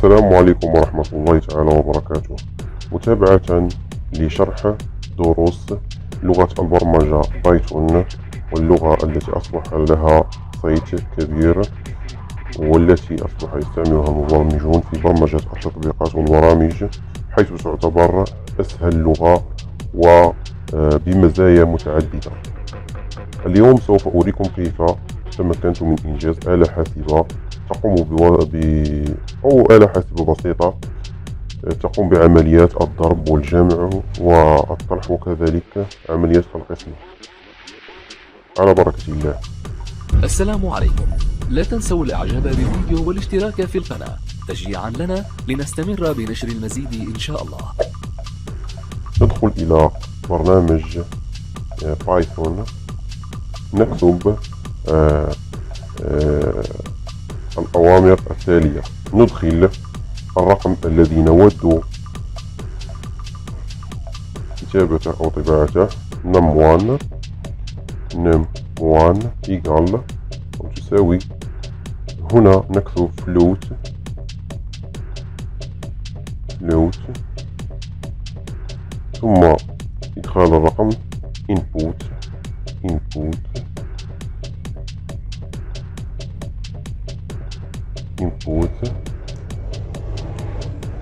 السلام عليكم ورحمة الله تعالى وبركاته. متابعة لشرح دروس لغة البرمجة بايتون، واللغة التي أصبح لها صيت كبير والتي أصبح يستعملها المبرمجون في برمجة التطبيقات والبرامج، حيث تعتبر أسهل لغة وبمزايا متعددة. اليوم سوف أريكم كيف تمكنت من إنجاز آلة حاسبة تقوم أو آلة حاسبة بسيطة تقوم بعمليات الضرب والجمع والطرح، وكذلك عمليات القسمة. على بركة الله. السلام عليكم. لا تنسوا الاعجاب بالفيديو والاشتراك في القناة تشجيعا لنا لنستمر بنشر المزيد ان شاء الله. ندخل الى برنامج بايتون، نكتب الأوامر التالية. ندخل الرقم الذي نود كتابته أو طباعته، num1 equal أو تساوي. هنا نكتب float ثم إدخال الرقم input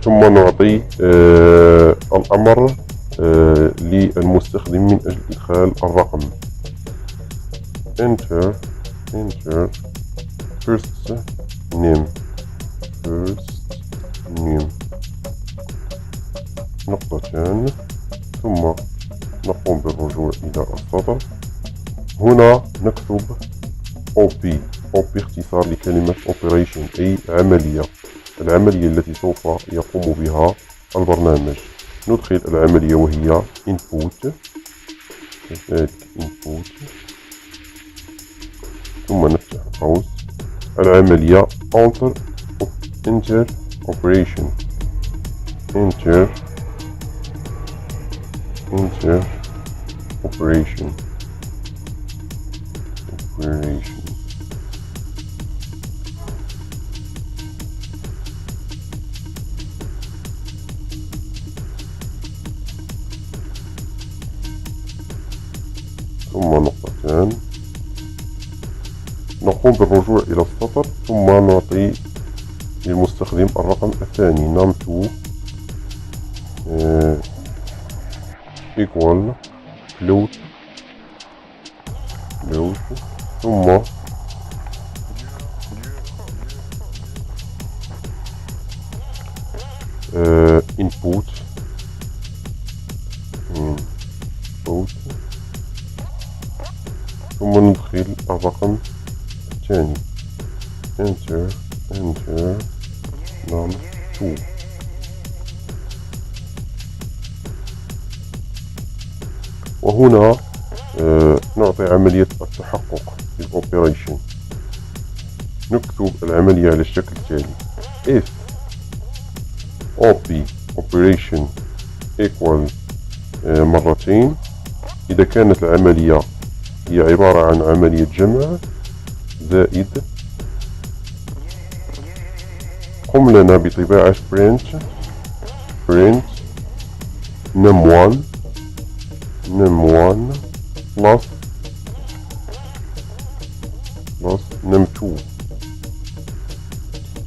ثم نعطي الأمر للمستخدم من أجل إدخال الرقم. enter first name نقطتان، ثم نقوم بالرجوع إلى السطر. هنا نكتب OP اختصار لكلمة operation، أي العملية التي سوف يقوم بها البرنامج. ندخل العملية وهي input ثم نفتح قوس. العملية enter operation ثم نقطتان. نقوم بالرجوع إلى السطر ثم نعطي للمستخدم الرقم الثاني num2 equal float ثم input ثم ندخل الرقم الثاني enter num2. وهنا نعطي عملية التحقق للأوبريشن. نكتب العملية على الشكل التالي: if operation equal مرتين، إذا كانت العملية هي عبارة عن عملية جمع، زائد قم لنا بطباعة print num1 plus num2.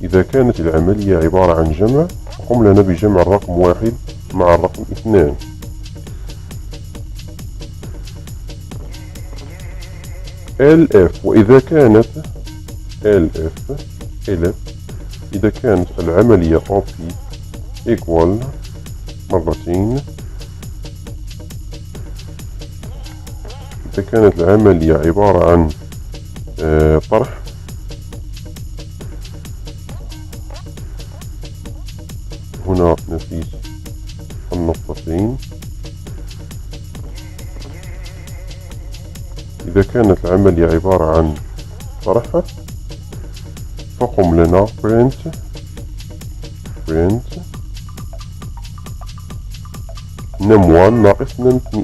إذا كانت العملية عبارة عن جمع، قم لنا بجمع الرقم 1 مع الرقم 2. LF وإذا كانت إذا كانت العملية OP equal مرتين، إذا كانت العملية عبارة عن طرح، هنا نسيت النقطتين. إذا كانت العملية عبارة عن طرح فقم لنا print num1 ناقص num2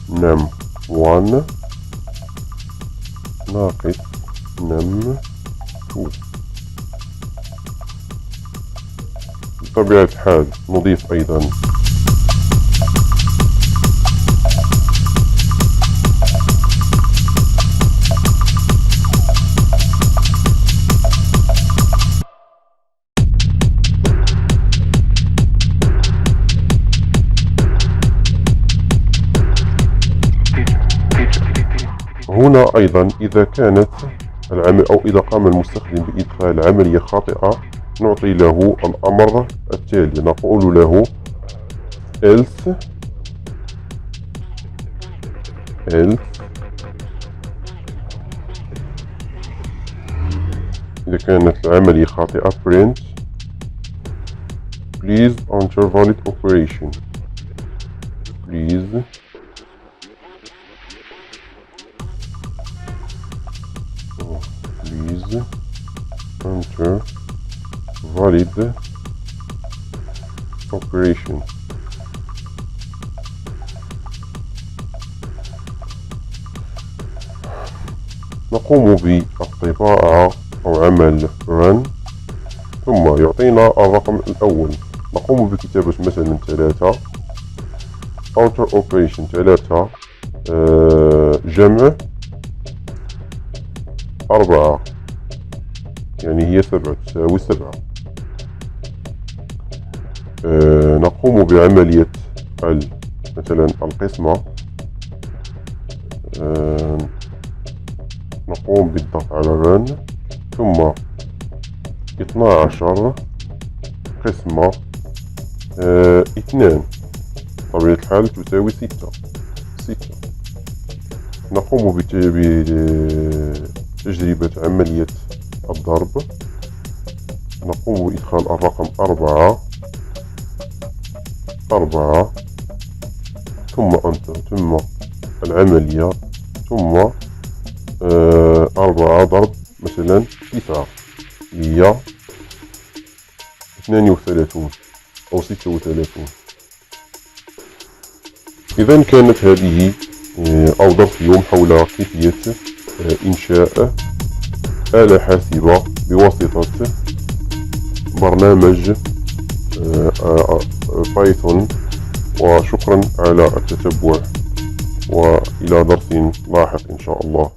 num1 ناقص num2. بطبيعة الحال نضيف أيضا هنا أيضا إذا كانت العمل أو إذا قام المستخدم بإدخال عملية خاطئة نعطي له الأمر التالي، نقول له else إذا كانت العملية خاطئة print please enter valid operation please enter valid operation. نقوم بالطباعة أو عمل run ثم يعطينا الرقم الأول. نقوم بكتابة مثلا 3 outer operation 3 جمع 4 يعني هي 7 تساوي 7. نقوم بعملية مثلا القسمة، نقوم بالضغط على run ثم 12 قسمة 2 طبيعة الحال تساوي 6. نقوم بتجربة عملية الضرب، نقوم بإدخال الرقم 4 ثم ثم العملية ثم 4 ضرب مثلا 9 هي 32 أو 36. إذا كانت هذه أو درس اليوم حول كيفية إنشاء آلة حاسبة بواسطة برنامج بايتون، وشكرا على التتبع وإلى درس لاحق إن شاء الله.